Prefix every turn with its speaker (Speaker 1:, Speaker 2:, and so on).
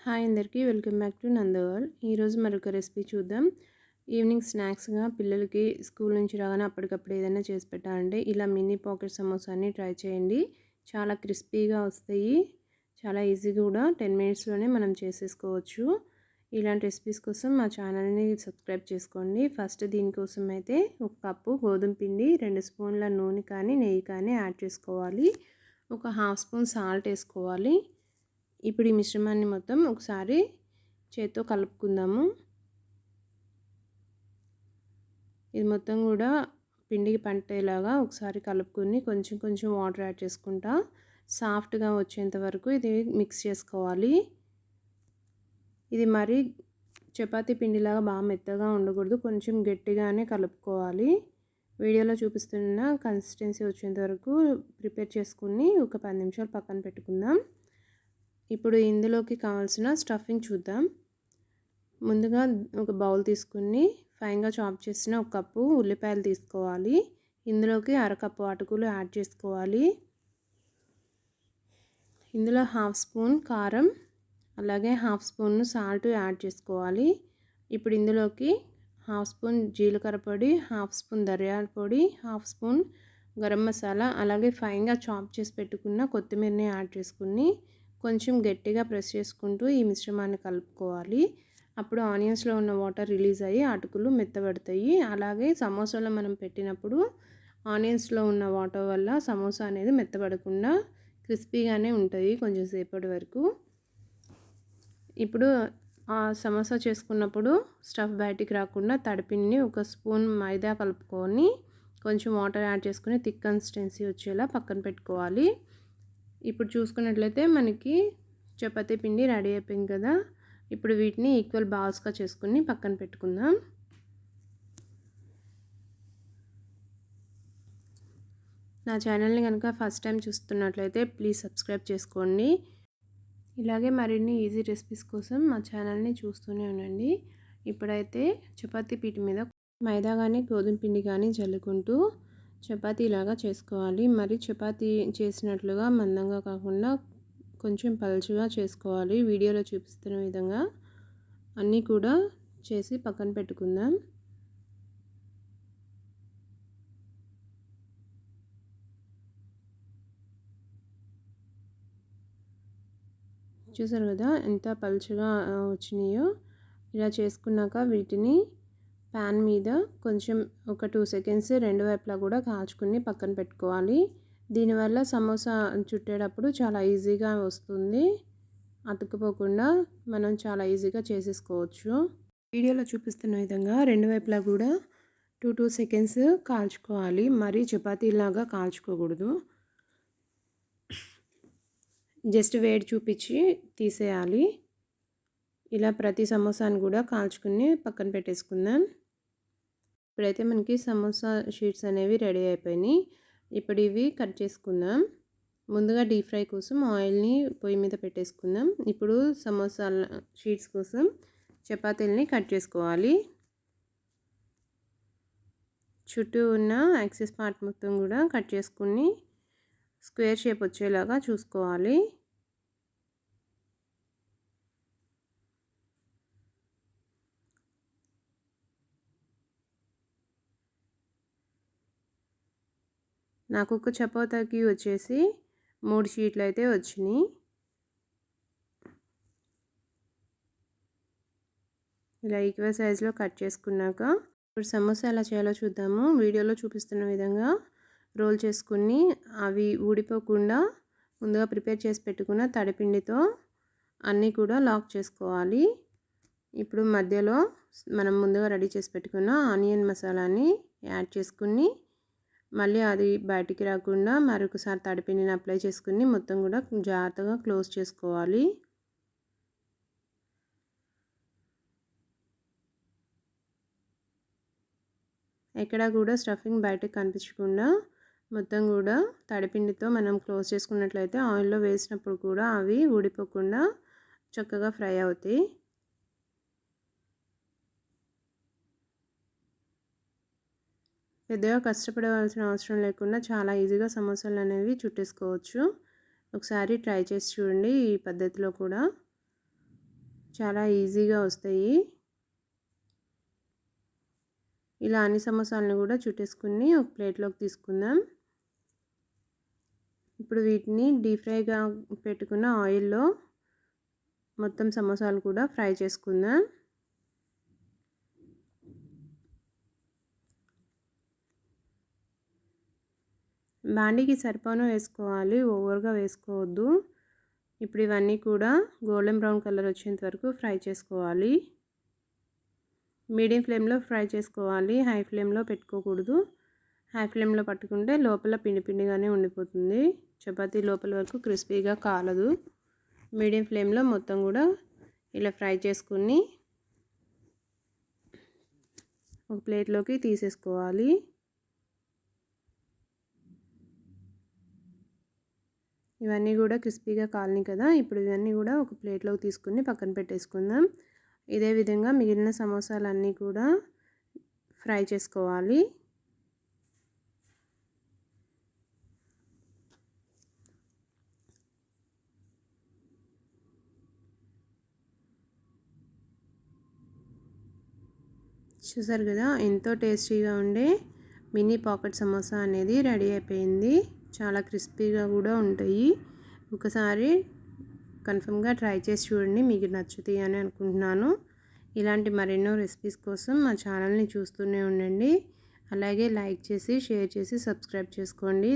Speaker 1: Hi అందరికీ welcome back to నందవల్. ఈరోజు మరొక రెసిపీ చూద్దాం. ఈవినింగ్ స్నాక్స్గా పిల్లలకి స్కూల్ నుంచి రాగానే అప్పటికప్పుడు ఏదైనా చేసి పెట్టాలంటే ఇలా మినీ పాకెట్ సమోసాని ట్రై చేయండి. చాలా క్రిస్పీగా వస్తాయి. చాలా ఈజీ కూడా 10 మినిట్స్లోనే మనం చేసేసుకోవచ్చు. ఇలాంటి రెసిపీస్ కోసం మా ఛానల్ని సబ్స్క్రైబ్ చేసుకోండి. ఫస్ట్ దీనికోసం అయితే 1 కప్పు గోధుమ పిండి, 2 స్పూన్ల నూనె కానీ నెయ్యి కానీ యాడ్ చేసుకోవాలి. ఒక 1/2 స్పూన్ సాల్ట్ వేసుకోవాలి. ఇప్పుడు ఈ మిశ్రమాన్ని మొత్తం ఒకసారి చేత్తో కలుపుకుందాము. ఇది మొత్తం కూడా పిండికి పట్టేలాగా ఒకసారి కలుపుకొని కొంచెం కొంచెం వాటర్ యాడ్ చేసుకుంటా సాఫ్ట్గా వచ్చేంత వరకు ఇది మిక్స్ చేసుకోవాలి. ఇది మరి చపాతీ పిండిలాగా బాగా మెత్తగా ఉండకూడదు, కొంచెం గట్టిగానే కలుపుకోవాలి. వీడియోలో చూపిస్తున్న కన్సిస్టెన్సీ వచ్చేంత వరకు ప్రిపేర్ చేసుకుని ఒక 10 నిమిషాలు పక్కన పెట్టుకుందాం. ఇప్పుడు ఇందులోకి కావాల్సిన స్టఫింగ్ చూద్దాం. ముందుగా ఒక బౌల్ తీసుకుని ఫైన్గా చాప్ చేసిన 1 కప్పు ఉల్లిపాయలు తీసుకోవాలి. ఇందులోకి 1/2 కప్పు అటుకులు యాడ్ చేసుకోవాలి. ఇందులో 1/2 స్పూన్ కారం అలాగే 1/2 స్పూన్ సాల్ట్ యాడ్ చేసుకోవాలి. ఇప్పుడు ఇందులోకి 1/2 స్పూన్ జీలకర్ర పొడి, 1/2 స్పూన్ ధనియాల పొడి, 1/2 స్పూన్ గరం మసాలా అలాగే ఫైన్గా చాప్ చేసి పెట్టుకున్న కొత్తిమీరని యాడ్ చేసుకుని కొంచెం గట్టిగా ప్రెస్ చేసుకుంటూ ఈ మిశ్రమాన్ని కలుపుకోవాలి. అప్పుడు ఆనియన్స్లో ఉన్న వాటర్ రిలీజ్ అయ్యి అటుకులు మెత్తబడతాయి. అలాగే సమోసాలో మనం పెట్టినప్పుడు ఆనియన్స్లో ఉన్న వాటర్ వల్ల సమోసా అనేది మెత్తబడకుండా క్రిస్పీగానే ఉంటుంది కొంచెం సేపటి వరకు. ఇప్పుడు ఆ సమోసా చేసుకున్నప్పుడు స్టఫ్ బయటికి రాకుండా తడిపిండిని 1 స్పూన్ మైదా కలుపుకొని కొంచెం వాటర్ యాడ్ చేసుకుని థిక్ కన్సిస్టెన్సీ వచ్చేలా పక్కన పెట్టుకోవాలి. ఇప్పుడు చూసుకున్నట్లయితే మనకి చపాతీ పిండి రెడీ అయిపోయింది కదా. ఇప్పుడు వీటిని ఈక్వల్ బాల్స్గా చేసుకుని పక్కన పెట్టుకుందాం. నా ఛానల్ని కనుక ఫస్ట్ టైం చూస్తున్నట్లయితే ప్లీజ్ సబ్స్క్రైబ్ చేసుకోండి. ఇలాగే మరిన్ని ఈజీ రెసిపీస్ కోసం మా ఛానల్ని చూస్తూనే ఉండండి. ఇప్పుడైతే చపాతీ పీట మీద మైదా కానీ గోధుమ పిండి కానీ జల్లుకుంటూ చపాతీలాగా చేసుకోవాలి. మరి చపాతీ చేసినట్లుగా మందంగా కాకుండా కొంచెం పలుచగా చేసుకోవాలి. వీడియోలో చూపిస్తున్న విధంగా అన్నీ కూడా చేసి పక్కన పెట్టుకుందాం. చూసారు కదా ఎంత పలుచగా వచ్చినాయో. ఇలా చేసుకున్నాక వీటిని ప్యాన్ మీద కొంచెం ఒక 2 సెకండ్స్ రెండు వైపులా కూడా కాల్చుకుని పక్కన పెట్టుకోవాలి. దీనివల్ల సమోసా చుట్టేటప్పుడు చాలా ఈజీగా వస్తుంది, అతుక్కుపోకుండా మనం చాలా ఈజీగా చేసేసుకోవచ్చు. వీడియోలో చూపిస్తున్న విధంగా రెండు వైపులా కూడా 2 సెకండ్స్ కాల్చుకోవాలి. మరి చపాతీలాగా కాల్చుకోకూడదు. జస్ట్ వేడి చూపించి తీసేయాలి. ఇలా ప్రతి సమోసాను కూడా కాల్చుకుని పక్కన పెట్టేసుకుందాం. ఇప్పుడైతే మనకి సమోసా షీట్స్ అనేవి రెడీ అయిపోయినాయి. ఇప్పుడు ఇవి కట్ చేసుకుందాం. ముందుగా డీప్ ఫ్రై కోసం ఆయిల్ని పొయ్యి మీద పెట్టేసుకుందాం. ఇప్పుడు సమోసా షీట్స్ కోసం చపాతీలని కట్ చేసుకోవాలి. చుట్టూ ఉన్న ఎక్సెస్ పార్ట్ మొత్తం కూడా కట్ చేసుకుని స్క్వేర్ షేప్ వచ్చేలాగా చూసుకోవాలి. నాకు ఒక చపాతీకి వచ్చేసి 3 షీట్లు అయితే వచ్చినాయి. ఇలా ఈక్వల్ సైజులో కట్ చేసుకున్నాక ఇప్పుడు సమోసా ఎలా చేయాలో చూద్దాము. వీడియోలో చూపిస్తున్న విధంగా రోల్ చేసుకుని అవి ఊడిపోకుండా ముందుగా ప్రిపేర్ చేసి పెట్టుకున్న తడిపిండితో అన్నీ కూడా లాక్ చేసుకోవాలి. ఇప్పుడు మధ్యలో మనం ముందుగా రెడీ చేసి పెట్టుకున్న ఆనియన్ మసాలాని యాడ్ చేసుకుని మళ్ళీ అది బయటికి రాకుండా మరొకసారి తడిపిండిని అప్లై చేసుకుని మొత్తం కూడా జాగ్రత్తగా క్లోజ్ చేసుకోవాలి. ఎక్కడ కూడా స్టఫింగ్ బయటకు కనిపించకుండా మొత్తం కూడా తడిపిండితో మనం క్లోజ్ చేసుకున్నట్లయితే ఆయిల్లో వేసినప్పుడు కూడా అవి ఊడిపోకుండా చక్కగా ఫ్రై అవుతాయి. పెద్దగా కష్టపడవలసిన అవసరం లేకుండా చాలా ఈజీగా సమోసాలు అనేవి చుట్టేసుకోవచ్చు. ఒకసారి ట్రై చేసి చూడండి ఈ పద్ధతిలో కూడా. చాలా ఈజీగా వస్తాయి. ఇలా అన్ని సమోసాలను కూడా చుట్టేసుకుని ఒక ప్లేట్లోకి తీసుకుందాం. ఇప్పుడు వీటిని డీప్ ఫ్రైగా పెట్టుకున్న ఆయిల్లో మొత్తం సమోసాలు కూడా ఫ్రై చేసుకుందాం. బాండీకి సరిపోను వేసుకోవాలి, ఓవర్గా వేసుకోవద్దు. ఇప్పుడు ఇవన్నీ కూడా గోల్డెన్ బ్రౌన్ కలర్ వచ్చేంత వరకు ఫ్రై చేసుకోవాలి. మీడియం ఫ్లేమ్లో ఫ్రై చేసుకోవాలి, హై ఫ్లేమ్లో పెట్టుకోకూడదు. హై ఫ్లేమ్లో పట్టుకుంటే లోపల పిండి పిండిగానే ఉండిపోతుంది, చపాతీ లోపల వరకు క్రిస్పీగా కాలదు. మీడియం ఫ్లేమ్లో మొత్తం కూడా ఇలా ఫ్రై చేసుకుని ఒక ప్లేట్లోకి తీసేసుకోవాలి. ఇవన్నీ కూడా క్రిస్పీగా కాలినాయి కదా. ఇప్పుడు ఇవన్నీ కూడా ఒక ప్లేట్లోకి తీసుకుని పక్కన పెట్టేసుకుందాం. ఇదే విధంగా మిగిలిన సమోసాలన్నీ కూడా ఫ్రై చేసుకోవాలి. చూసారు కదా, ఎంతో టేస్టీగా ఉండే మినీ పాకెట్ సమోసా అనేది రెడీ అయిపోయింది. చాలా క్రిస్పీగా కూడా ఉంటాయి. ఒకసారి కన్ఫర్మ్గా ట్రై చేసి చూడండి, మీకు నచ్చుతాయి అని అనుకుంటున్నాను. ఇలాంటి మరెన్నో రెసిపీస్ కోసం మా ఛానల్ని చూస్తూనే ఉండండి. అలాగే లైక్ చేసి, షేర్ చేసి, సబ్స్క్రైబ్ చేసుకోండి.